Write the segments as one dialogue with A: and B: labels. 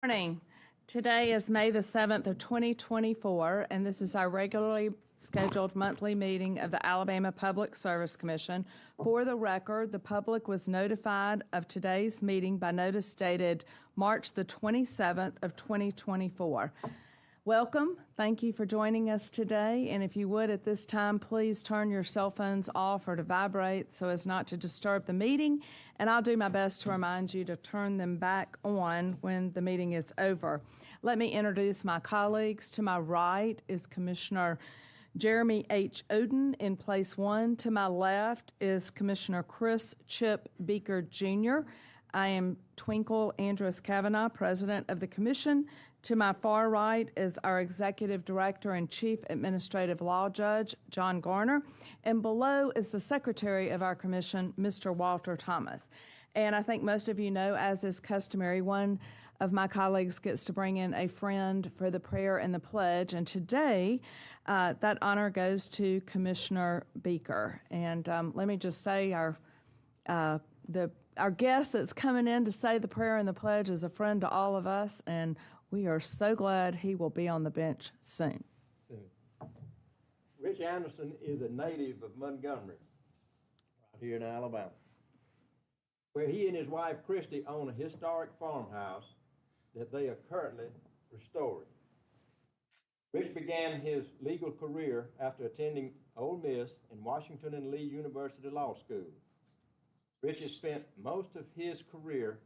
A: Morning. Today is May the 7th of 2024, and this is our regularly scheduled monthly meeting of the Alabama Public Service Commission. For the record, the public was notified of today's meeting by notice dated March the 27th of 2024. Welcome. Thank you for joining us today. And if you would, at this time, please turn your cell phones off or to vibrate so as not to disturb the meeting. And I'll do my best to remind you to turn them back on when the meeting is over. Let me introduce my colleagues. To my right is Commissioner Jeremy H. Oden in place one. To my left is Commissioner Chris Chip Beaker, Jr. I am Twinkle Andrus Kavanaugh, President of the Commission. To my far right is our Executive Director and Chief Administrative Law Judge, John Garner. And below is the Secretary of our Commission, Mr. Walter Thomas. And I think most of you know, as is customary, one of my colleagues gets to bring in a friend for the prayer and the pledge. And today, that honor goes to Commissioner Beaker. And let me just say our guest that's coming in to say the prayer and the pledge is a friend to all of us, and we are so glad he will be on the bench soon.
B: Rich Anderson is a native of Montgomery, right here in Alabama, where he and his wife Christy own a historic farmhouse that they are currently restoring. Rich began his legal career after attending Ole Miss and Washington and Lee University Law School. Rich has spent most of his career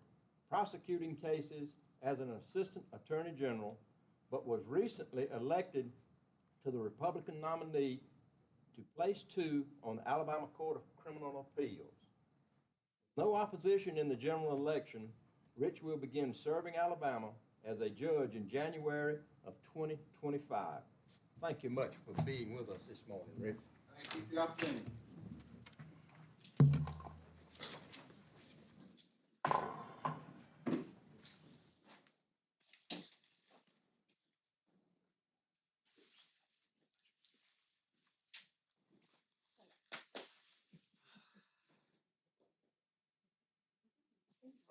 B: prosecuting cases as an assistant attorney general, but was recently elected to the Republican nominee to place 2 on the Alabama Court of Criminal Appeals. No opposition in the general election, Rich will begin serving Alabama as a judge in January of 2025. Thank you much for being with us this morning, Rich.
C: Thank you for the opportunity.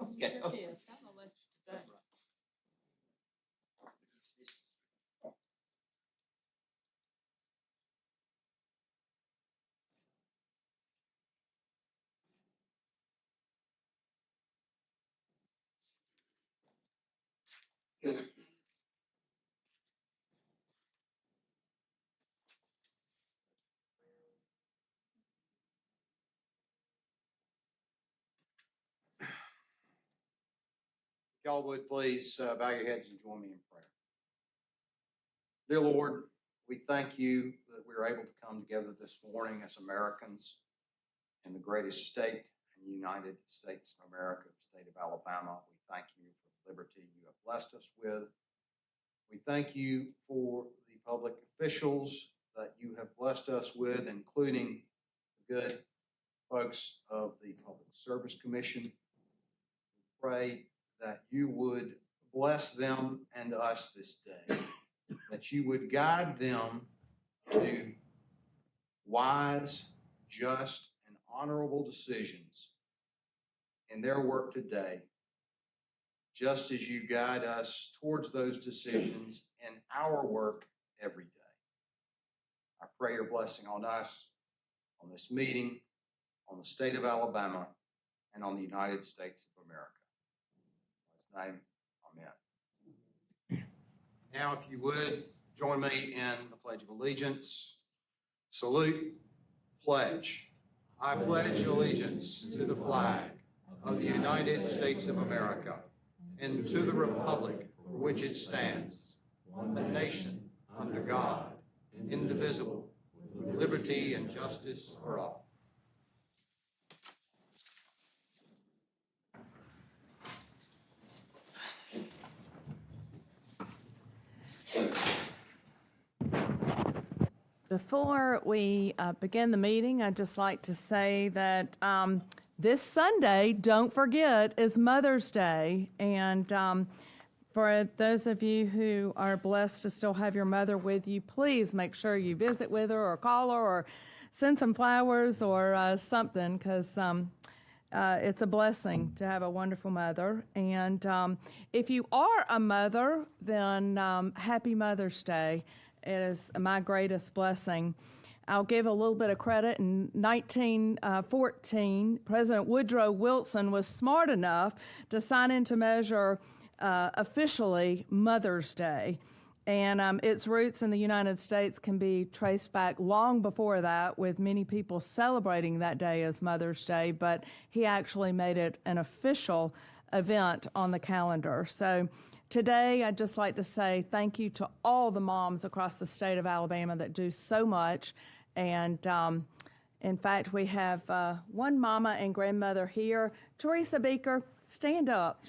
A: Okay. Sure is. I'm gonna let you today.
C: If y'all would please bow your heads and join me in prayer. Dear Lord, we thank you that we are able to come together this morning as Americans in the greatest state in the United States of America, the state of Alabama. We thank you for the liberty you have blessed us with. We thank you for the public officials that you have blessed us with, including the good folks of the Public Service Commission. We pray that you would bless them and us this day, that you would guide them to wise, just, and honorable decisions in their work today, just as you guide us towards those decisions in our work every day. I pray your blessing on us, on this meeting, on the state of Alabama, and on the United States of America. In His name, amen. Now, if you would, join me in the Pledge of Allegiance. Salute, pledge. I pledge allegiance to the flag of the United States of America and to the republic for which it stands, one nation, under God, indivisible, with liberty and justice for all.
A: Before we begin the meeting, I'd just like to say that this Sunday, don't forget, is Mother's Day. And for those of you who are blessed to still have your mother with you, please make sure you visit with her or call her or send some flowers or something, because it's a blessing to have a wonderful mother. And if you are a mother, then happy Mother's Day. It is my greatest blessing. I'll give a little bit of credit. In 1914, President Woodrow Wilson was smart enough to sign into measure officially Mother's Day. And its roots in the United States can be traced back long before that, with many people celebrating that day as Mother's Day, but he actually made it an official event on the calendar. So today, I'd just like to say thank you to all the moms across the state of Alabama that do so much. And in fact, we have one mama and grandmother here. Teresa Beaker, stand up.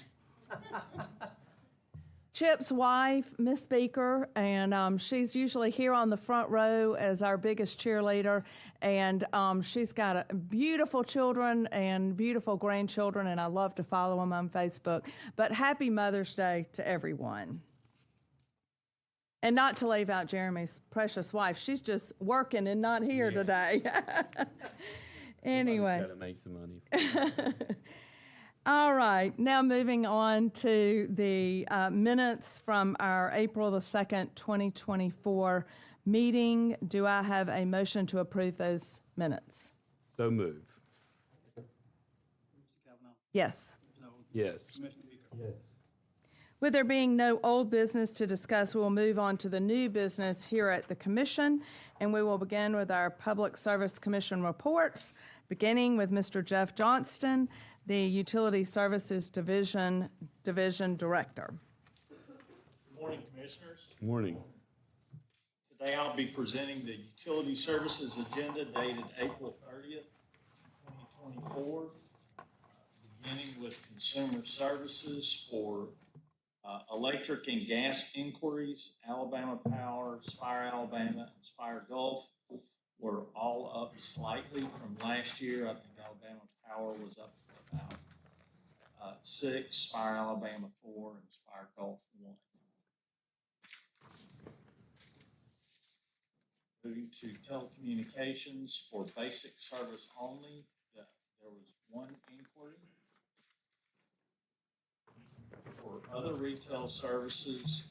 A: Chip's wife, Miss Beaker, and she's usually here on the front row as our biggest cheerleader. And she's got beautiful children and beautiful grandchildren, and I love to follow them on Facebook. But happy Mother's Day to everyone. And not to leave out Jeremy's precious wife. She's just working and not here today. Anyway.
D: Got to make some money.
A: All right, now moving on to the minutes from our April the 2nd, 2024 meeting. Do I have a motion to approve those minutes?
D: So move.
A: Yes.
D: Yes.
A: With there being no old business to discuss, we will move on to the new business here at the Commission, and we will begin with our Public Service Commission reports, beginning with Mr. Jeff Johnston, the Utility Services Division Director.
E: Good morning, Commissioners.
D: Morning.
E: Today I'll be presenting the Utility Services Agenda dated April 30th, 2024, beginning with Consumer Services for electric and gas inquiries. Alabama Power, Spire Alabama, and Spire Gulf were all up slightly from last year. I think Alabama Power was up about 6, Spire Alabama 4, and Spire Gulf 1. Moving to telecommunications for basic service only, there was 1 inquiry. For other retail services,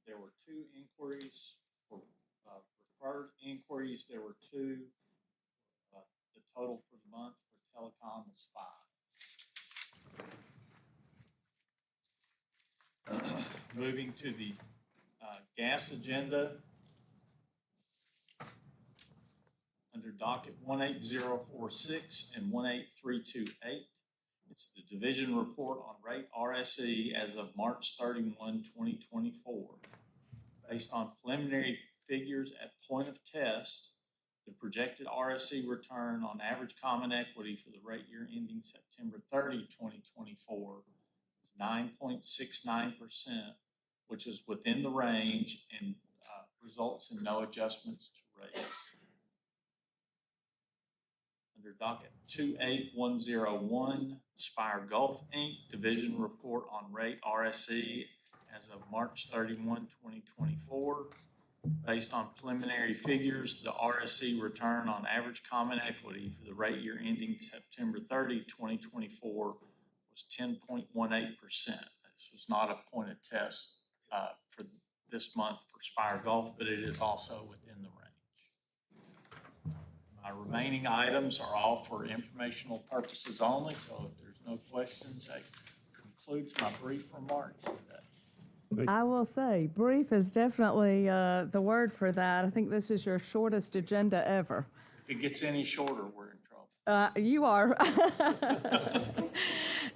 E: there were 2 inquiries. For referred inquiries, there were 2. The total for the month for telecom was 5. Moving to the gas agenda. Under docket 18046 and 18328, it's the division report on rate RSE as of March 31, 2024. Based on preliminary figures at point of test, the projected RSE return on average common equity for the rate year ending September 30, 2024 is 9.69%, which is within the range and results in no adjustments to rates. Under docket 28101, Spire Gulf Inc. Division Report on Rate RSE as of March 31, 2024. Based on preliminary figures, the RSE return on average common equity for the rate year ending September 30, 2024 was 10.18%. This was not a point of test for this month for Spire Gulf, but it is also within the range. My remaining items are all for informational purposes only, so if there's no questions, that concludes my brief remarks today.
A: I will say, brief is definitely the word for that. I think this is your shortest agenda ever.
E: If it gets any shorter, we're in trouble.
A: You are.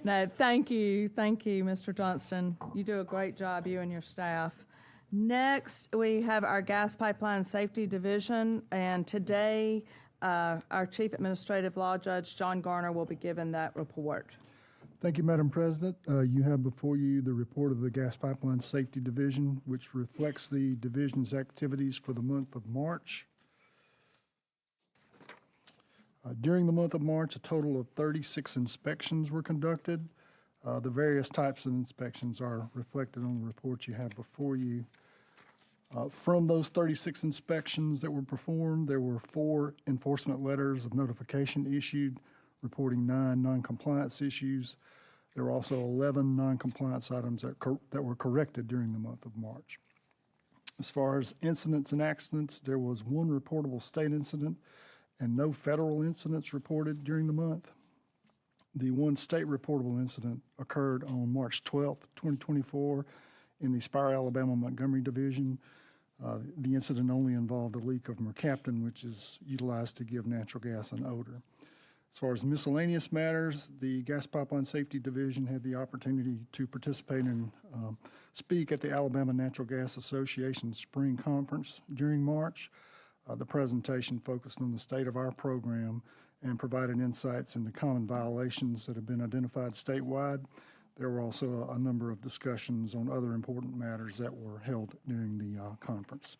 A: No, thank you, Mr. Johnston. You do a great job, you and your staff. Next, we have our Gas Pipeline Safety Division, and today our Chief Administrative Law Judge, John Garner, will be given that report.
F: Thank you, Madam President. You have before you the report of the Gas Pipeline Safety Division, which reflects the division's activities for the month of March. During the month of March, a total of 36 inspections were conducted. The various types of inspections are reflected on the report you have before you. From those 36 inspections that were performed, there were 4 enforcement letters of notification issued reporting 9 noncompliance issues. There were also 11 noncompliance items that were corrected during the month of March. As far as incidents and accidents, there was 1 reportable state incident and no federal incidents reported during the month. The 1 state reportable incident occurred on March 12th, 2024 in the Spire, Alabama Montgomery Division. The incident only involved a leak of mercaptan, which is utilized to give natural gas an odor. As far as miscellaneous matters, the Gas Pipeline Safety Division had the opportunity to participate and speak at the Alabama Natural Gas Association Spring Conference during March. The presentation focused on the state of our program and provided insights into common violations that have been identified statewide. There were also a number of discussions on other important matters that were held during the conference.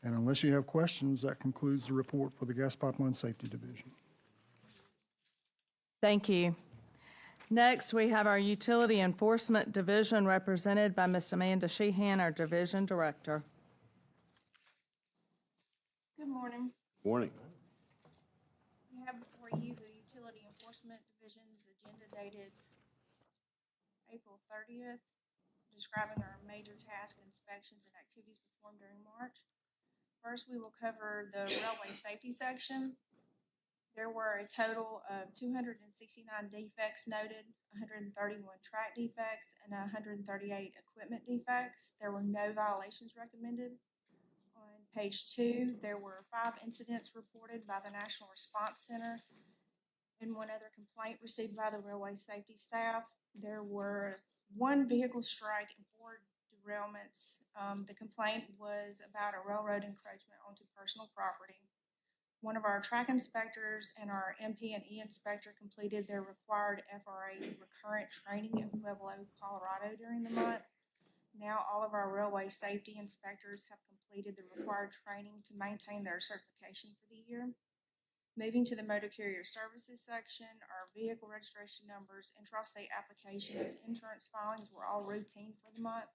F: And unless you have questions, that concludes the report for the Gas Pipeline Safety Division.
A: Thank you. Next, we have our Utility Enforcement Division represented by Ms. Amanda Sheehan, our Division Director.
G: Good morning.
D: Morning.
G: We have before you the Utility Enforcement Division's agenda dated April 30th, describing our major task inspections and activities performed during March. First, we will cover the railway safety section. There were a total of 269 defects noted, 131 track defects, and 138 equipment defects. There were no violations recommended. On page 2, there were 5 incidents reported by the National Response Center and 1 other complaint received by the railway safety staff. There were 1 vehicle strike and 4 derailments. The complaint was about a railroad encroachment onto personal property. One of our track inspectors and our MP&E inspector completed their required FRA recurrent training at Pueblo, Colorado during the month. Now all of our railway safety inspectors have completed the required training to maintain their certification for the year. Moving to the motor carrier services section, our vehicle registration numbers, intrastate application, and insurance filings were all routine for the month.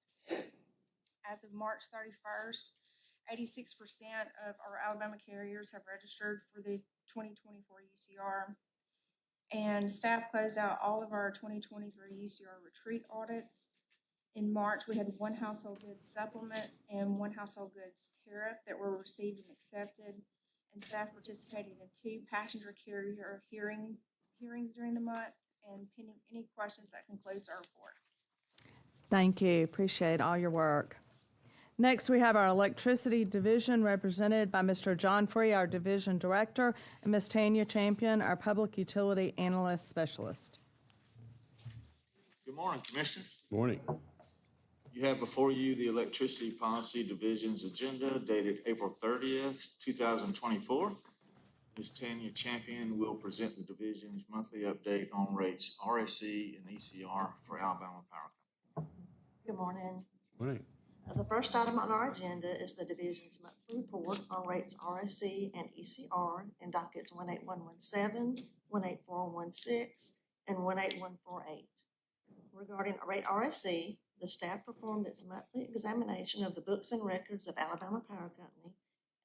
G: As of March 31st, 86% of our Alabama carriers have registered for the 2024 UCR, and staff closed out all of our 2023 UCR retreat audits. In March, we had 1 household goods supplement and 1 household goods tariff that were received and accepted, and staff participated in 2 passenger carrier hearings during the month. And pending any questions, that concludes our report.
A: Thank you. Appreciate all your work. Next, we have our Electricity Division represented by Mr. John Free, our Division Director, and Ms. Tanya Champion, our Public Utility Analyst Specialist.
E: Good morning, Commissioner.
D: Morning.
E: You have before you the Electricity Policy Division's agenda dated April 30th, 2024. Ms. Tanya Champion will present the division's monthly update on rates RSC and ECR for Alabama Power Company.
H: Good morning.
D: Morning.
H: The first item on our agenda is the division's monthly report on rates RSC and ECR in dockets 18117, 18416, and 18148. Regarding rate RSC, the staff performed its monthly examination of the books and records of Alabama Power Company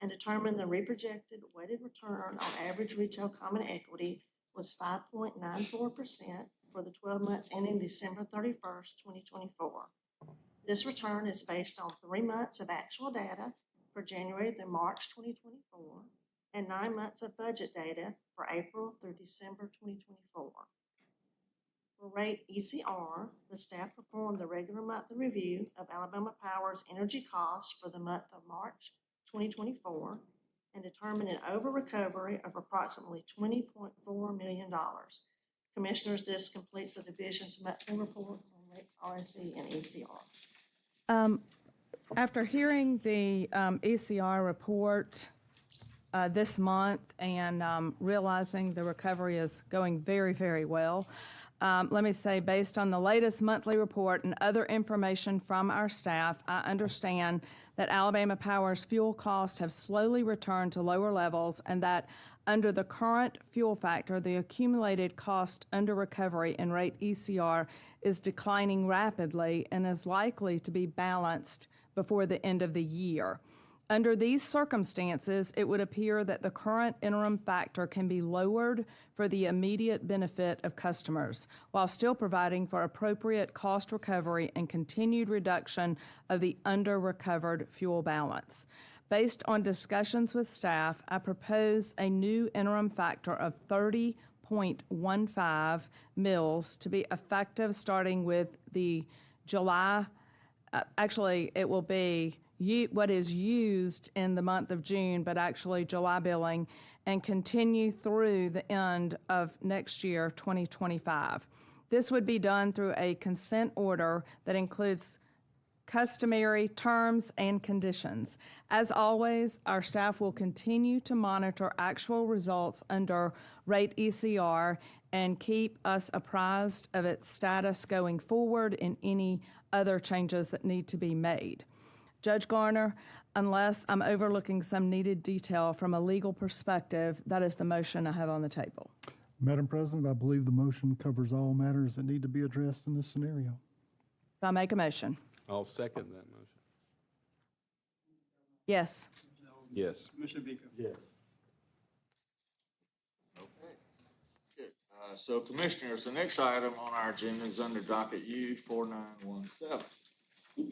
H: and determined the reprojected weighted return on average retail common equity was 5.94% for the 12 months ending December 31st, 2024. This return is based on 3 months of actual data for January through March 2024 and 9 months of budget data for April through December 2024. For rate ECR, the staff performed the regular monthly review of Alabama Power's energy costs for the month of March 2024 and determined an over-recovery of approximately $20.4 million. Commissioners, this completes the division's monthly report on rates RSC and ECR.
A: After hearing the ECR report this month and realizing the recovery is going very, very well, let me say, based on the latest monthly report and other information from our staff, I understand that Alabama Power's fuel costs have slowly returned to lower levels and that under the current fuel factor, the accumulated cost under recovery in rate ECR is declining rapidly and is likely to be balanced before the end of the year. Under these circumstances, it would appear that the current interim factor can be lowered for the immediate benefit of customers, while still providing for appropriate cost recovery and continued reduction of the under-recovered fuel balance. Based on discussions with staff, I propose a new interim factor of 30.15 mils to be effective starting with the July, actually, it will be what is used in the month of June, but actually July billing, and continue through the end of next year, 2025. This would be done through a consent order that includes customary terms and conditions. As always, our staff will continue to monitor actual results under rate ECR and keep us apprised of its status going forward and any other changes that need to be made. Judge Garner, unless I'm overlooking some needed detail from a legal perspective, that is the motion I have on the table.
F: Madam President, I believe the motion covers all matters that need to be addressed in this scenario.
A: So I make a motion.
D: I'll second that motion.
A: Yes.
D: Yes.
I: Commissioner Beaker.
B: Yes.
E: Okay, good. So Commissioners, the next item on our agenda is under docket U 4917.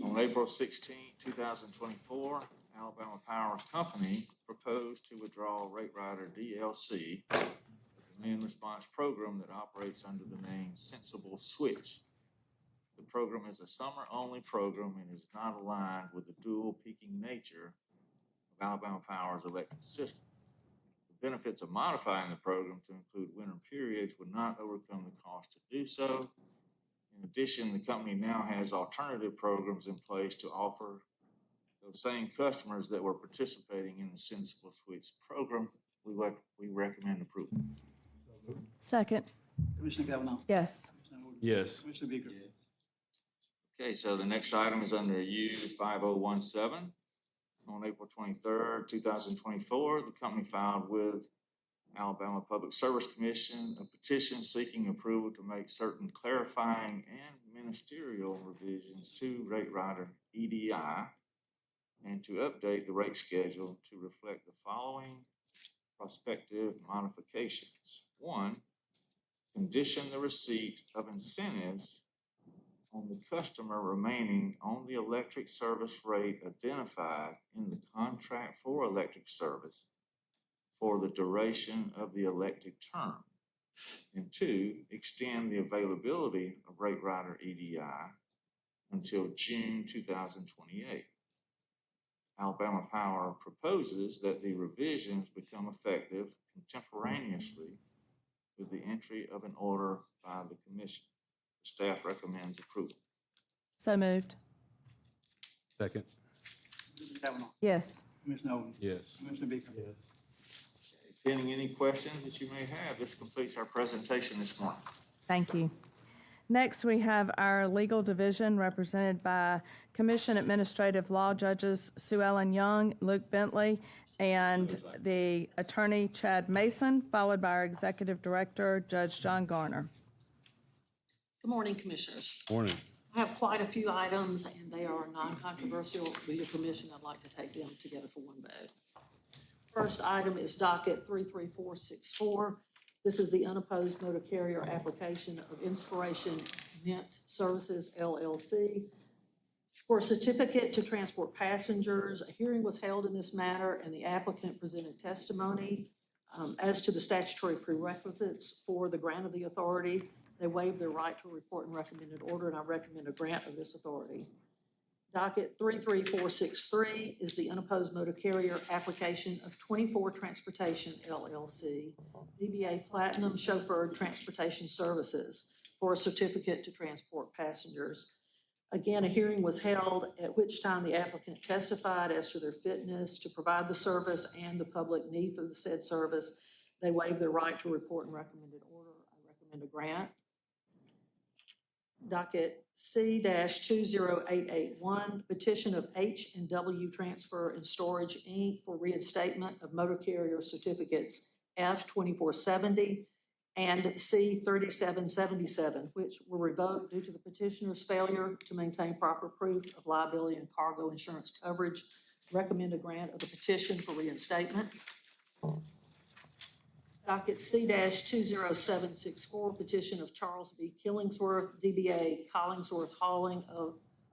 E: On April 16, 2024, Alabama Power Company proposed to withdraw Rate Rider DLC, a demand response program that operates under the name Sensible Switch. The program is a summer-only program and is not aligned with the dual peaking nature of Alabama Power's electric system. The benefits of modifying the program to include winter periods would not overcome the cost to do so. In addition, the company now has alternative programs in place to offer those same customers that were participating in the Sensible Switch program. We recommend approval.
A: Second.
I: Commissioner Cavanaugh.
A: Yes.
I: Commissioner Wood.
D: Yes.
I: Commissioner Beaker.
E: Okay, so the next item is under U 5017. On April 23rd, 2024, the company filed with Alabama Public Service Commission a petition seeking approval to make certain clarifying and ministerial revisions to Rate Rider EDI and to update the rate schedule to reflect the following prospective modifications. One, condition the receipt of incentives on the customer remaining on the electric service rate identified in the contract for electric service for the duration of the elected term. And two, extend the availability of Rate Rider EDI until June 2028. Alabama Power proposes that the revisions become effective contemporaneously with the entry of an order by the Commission. The staff recommends approval.
A: So moved.
D: Second.
I: Commissioner Cavanaugh.
A: Yes.
I: Commissioner Owens.
D: Yes.
I: Commissioner Beaker.
B: Yes.
E: Pending any questions that you may have, this completes our presentation this morning.
A: Thank you. Next, we have our legal division represented by Commission Administrative Law Judges Sue Ellen Young, Luke Bentley, and the Attorney Chad Mason, followed by our Executive Director, Judge John Garner.
J: Good morning, Commissioners.
D: Morning.
J: I have quite a few items, and they are non-controversial. With your permission, I'd like to take them together for one vote. First item is docket 33464. This is the unopposed motor carrier application of Inspiration Mint Services, LLC, for a certificate to transport passengers. A hearing was held in this matter, and the applicant presented testimony as to the statutory prerequisites for the grant of the authority. They waived their right to a report and recommended order, and I recommend a grant of this authority. Docket 33463 is the unopposed motor carrier application of 24 Transportation, LLC, DBA Platinum Chauffeured Transportation Services, for a certificate to transport passengers. Again, a hearing was held at which time the applicant testified as to their fitness to provide the service and the public need for the said service. They waived their right to report and recommended order. I recommend a grant. Docket C-20881, petition of H&W Transfer and Storage, Inc. for reinstatement of motor carrier certificates F-2470 and C-3777, which were revoked due to the petitioner's failure to maintain proper proof of liability and cargo insurance coverage Recommend a grant of the petition for reinstatement. Docket C-20764, petition of Charles B. Killingsworth, DBA Collingsworth Hauling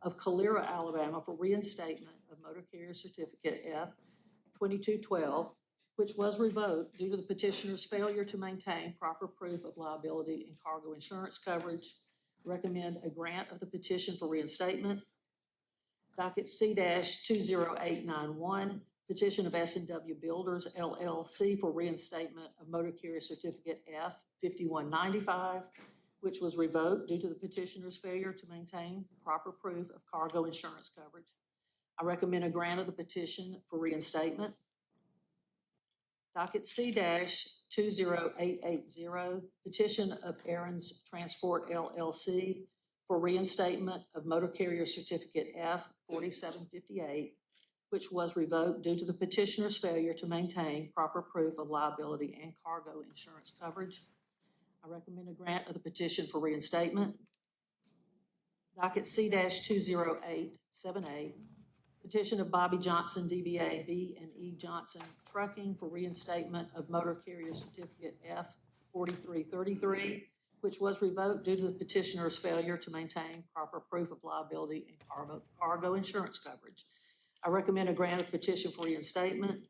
J: of Calera, Alabama, for reinstatement of motor carrier certificate F-2212, which was revoked due to the petitioner's failure to maintain proper proof of liability and cargo insurance coverage. Recommend a grant of the petition for reinstatement. Docket C-20891, petition of S&W Builders LLC for reinstatement of motor carrier certificate F-5195, which was revoked due to the petitioner's failure to maintain proper proof of cargo insurance coverage. I recommend a grant of the petition for reinstatement. Docket C-20880, petition of Aaron's Transport LLC for reinstatement of motor carrier certificate F-4758, which was revoked due to the petitioner's failure to maintain proper proof of liability and cargo insurance coverage. I recommend a grant of the petition for reinstatement. Docket C-20878, petition of Bobby Johnson, DBA B&E Johnson Trucking for reinstatement of motor carrier certificate F-4333, which was revoked due to the petitioner's failure to maintain proper proof of liability and cargo insurance coverage. I recommend a grant of petition for reinstatement.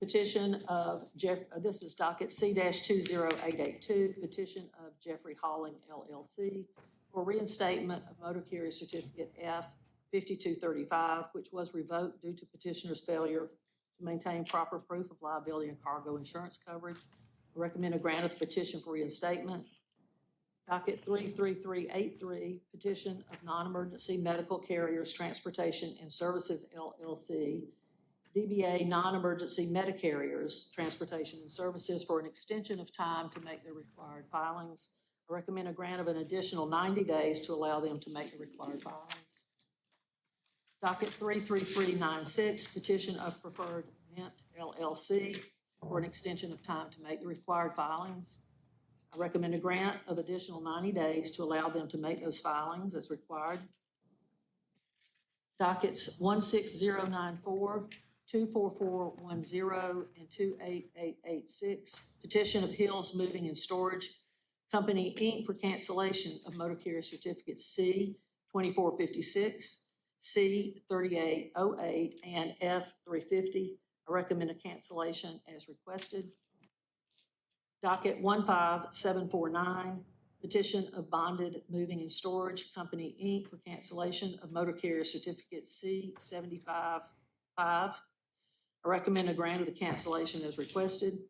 J: Petition of this is docket C-20882, petition of Jeffrey Hauling LLC for reinstatement of motor carrier certificate F-5235, which was revoked due to petitioner's failure to maintain proper proof of liability and cargo insurance coverage. I recommend a grant of the petition for reinstatement. Docket 33383, petition of Non-Emergency Medical Carriers Transportation and Services LLC, DBA Non-Emergency Medicarriers Transportation and Services for an extension of time to make their required filings. I recommend a grant of an additional 90 days to allow them to make the required filings. Docket 33396, petition of Preferred Mint LLC for an extension of time to make the required filings. I recommend a grant of additional 90 days to allow them to make those filings as required. Dockets 16094, 24410, and 28886, petition of Hills Moving and Storage Company, Inc. for cancellation of motor carrier certificate C-2456, C-3808, and F-350. I recommend a cancellation as requested. Docket 15749, petition of Bonded Moving and Storage Company, Inc. for cancellation of motor carrier certificate C-755. I recommend a grant of the cancellation as requested.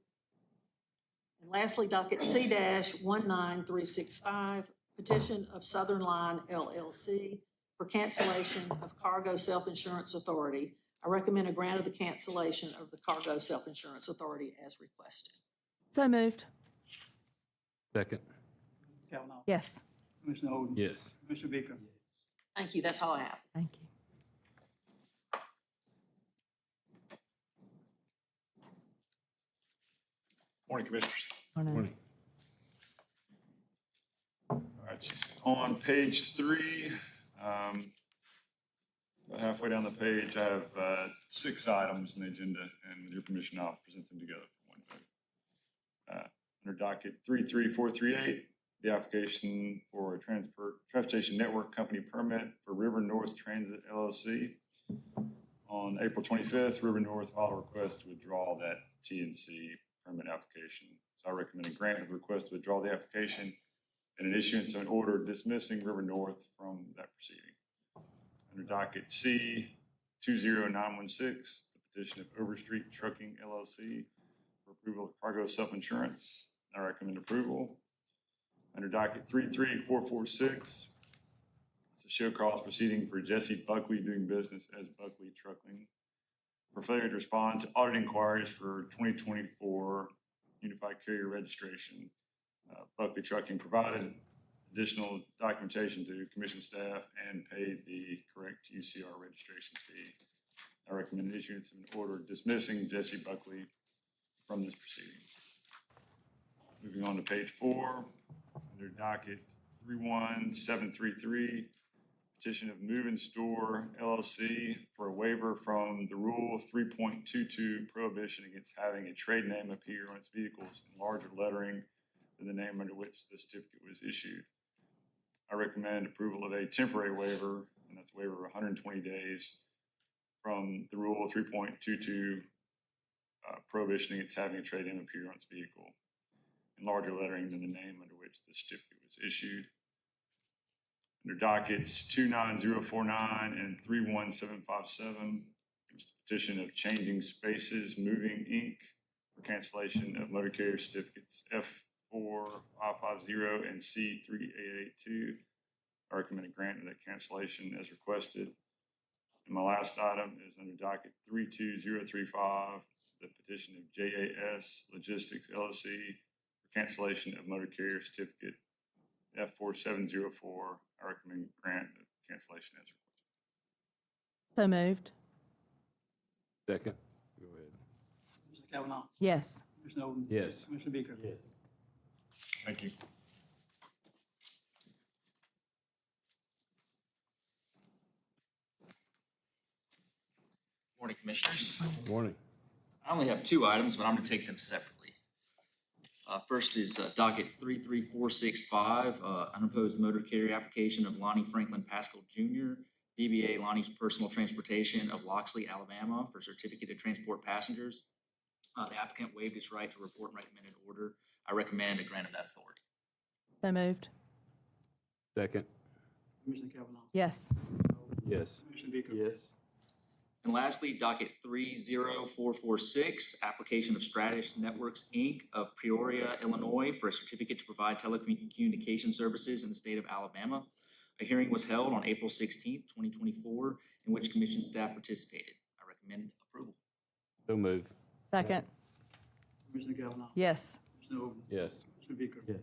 J: And lastly, docket C-19365, petition of Southern Line LLC for cancellation of Cargo Self-Insurance Authority. I recommend a grant of the cancellation of the Cargo Self-Insurance Authority as requested.
A: So moved.
D: Second.
I: Kavanaugh.
A: Yes.
I: Commissioner Oden.
D: Yes.
I: Commissioner Baker.
J: Thank you. That's all I have.
A: Thank you.
K: Morning, Commissioners.
A: Morning.
K: All right, on page 3, about halfway down the page, I have 6 items in the agenda, and with your permission, I'll present them together for one vote. Under docket 33438, the application for a transportation network company permit for River North Transit LLC. On April 25th, River North filed a request to withdraw that TNC permit application. So I recommend a grant of the request to withdraw the application and an issuance of an order dismissing River North from that proceeding. Under docket C-20916, the petition of Overstreet Trucking LLC for approval of cargo self-insurance. I recommend approval. Under docket 33446, it's a show cause proceeding for Jesse Buckley doing business as Buckley Trucking for failure to respond to audit inquiries for 2024 Unified Carrier Registration. Buckley Trucking provided additional documentation to commission staff and paid the correct UCR registration fee. I recommend issuance of an order dismissing Jesse Buckley from this proceeding. Moving on to page 4, under docket 31733, petition of Move and Store LLC for a waiver from the Rule 3.22 prohibition against having a trade name appear on its vehicles in larger lettering than the name under which the certificate was issued. I recommend approval of a temporary waiver, and that's a waiver of 120 days from the Rule 3.22 prohibition against having a trade name appear on its vehicle in larger lettering than the name under which the certificate was issued. Under dockets 29049 and 31757, it's the petition of Changing Spaces Moving Inc. for cancellation of motor carrier certificates F4550 and C3882. I recommend a grant of that cancellation as requested. And my last item is under docket 32035, the petition of JAS Logistics LLC for cancellation of motor carrier certificate F4704. I recommend grant of cancellation as requested.
A: So moved.
D: Second. Go ahead.
I: Mr. Kavanaugh.
A: Yes.
I: Commissioner Oden.
D: Yes.
I: Commissioner Beaker.
B: Yes.
K: Thank you.
L: Morning, Commissioners.
D: Morning.
L: I only have two items, but I'm going to take them separately. First is docket 33465, unopposed motor carrier application of Lonnie Franklin Pascal Jr., DBA Lonnie's Personal Transportation of Loxley, Alabama, for certificate to transport passengers. The applicant waived his right to report and recommended order. I recommend a grant of that authority.
A: So moved.
D: Second.
I: Commissioner Kavanaugh.
A: Yes.
D: Yes.
I: Commissioner Beaker.
B: Yes.
L: And lastly, docket 30446, application of Stratus Networks, Inc. of Peoria, Illinois, for a certificate to provide telecommunication services in the state of Alabama. A hearing was held on April 16th, 2024, in which commission staff participated. I recommend approval.
D: So move.
A: Second.
I: Commissioner Kavanaugh.
A: Yes.
I: Commissioner Oden.
D: Yes.
I: Commissioner Beaker.
B: Yes.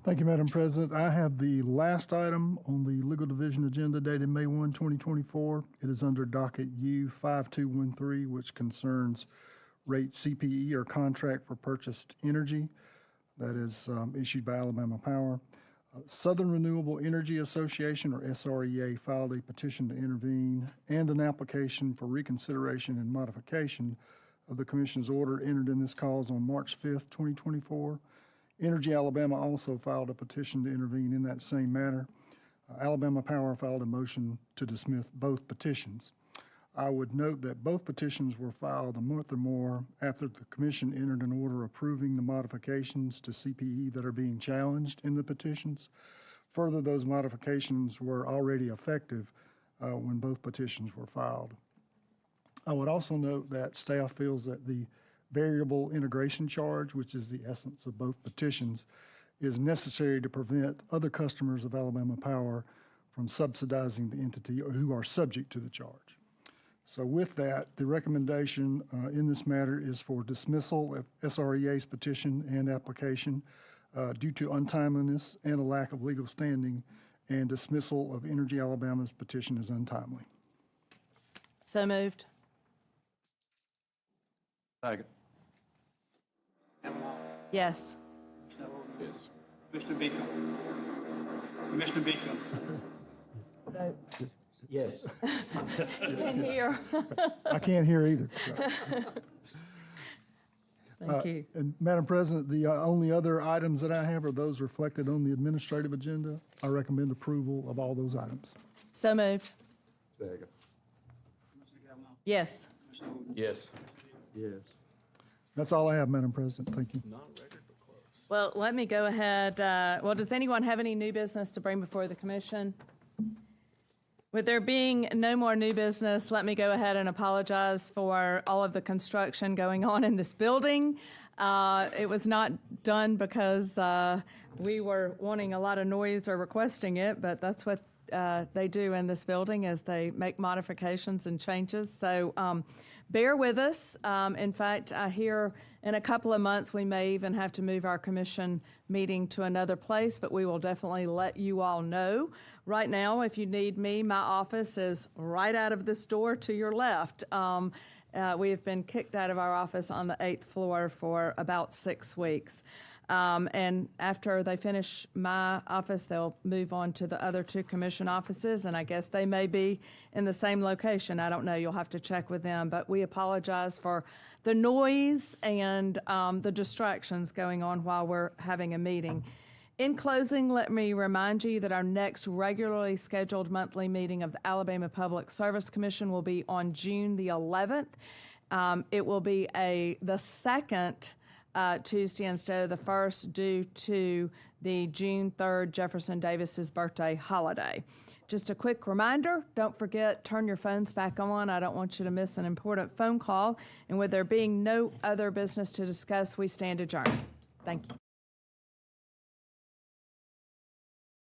F: Thank you, Madam President. I have the last item on the legal division agenda dated May 1, 2024. It is under docket U 5213, which concerns rate CPE or contract for purchased energy that is issued by Alabama Power. Southern Renewable Energy Association, or SREA, filed a petition to intervene and an application for reconsideration and modification of the Commission's order entered in this cause on March 5th, 2024. Energy Alabama also filed a petition to intervene in that same matter. Alabama Power filed a motion to dismiss both petitions. I would note that both petitions were filed a month or more after the Commission entered an order approving the modifications to CPE that are being challenged in the petitions. Further, those modifications were already effective when both petitions were filed. I would also note that staff feels that the variable integration charge, which is the essence of both petitions, is necessary to prevent other customers of Alabama Power from subsidizing the entity who are subject to the charge. So with that, the recommendation in this matter is for dismissal of SREA's petition and application due to untimeliness and a lack of legal standing, and dismissal of Energy Alabama's petition is untimely.
A: So moved.
D: Second.
I: Kavanaugh.
A: Yes.
I: Commissioner Oden.
D: Yes.
I: Commissioner Beaker. Commissioner Beaker.
B: Yes.
A: You can hear.
F: I can't hear either. So.
A: Thank you.
F: And Madam President, the only other items that I have are those reflected on the administrative agenda. I recommend approval of all those items.
A: So moved.
B: Second.
I: Commissioner Kavanaugh.
A: Yes.
I: Commissioner Oden.
D: Yes.
B: Yes.
F: That's all I have, Madam President. Thank you.
D: Non-record but close.
A: Well, let me go ahead. Well, does anyone have any new business to bring before the commission? With there being no more new business, let me go ahead and apologize for all of the construction going on in this building. It was not done because we were wanting a lot of noise or requesting it, but that's what they do in this building, is they make modifications and changes. So bear with us. In fact, I hear in a couple of months we may even have to move our commission meeting to another place, but we will definitely let you all know. Right now, if you need me, my office is right out of this door to your left. We have been kicked out of our office on the 8th floor for about 6 weeks. And after they finish my office, they'll move on to the other two commission offices, and I guess they may be in the same location. I don't know. You'll have to check with them. But we apologize for the noise and the distractions going on while we're having a meeting. In closing, let me remind you that our next regularly scheduled monthly meeting of the Alabama Public Service Commission will be on June the 11th. It will be the second Tuesday instead of the first due to the June 3rd Jefferson Davis's birthday holiday. Just a quick reminder, don't forget, turn your phones back on. I don't want you to miss an important phone call. And with there being no other business to discuss, we stand adjourned. Thank you.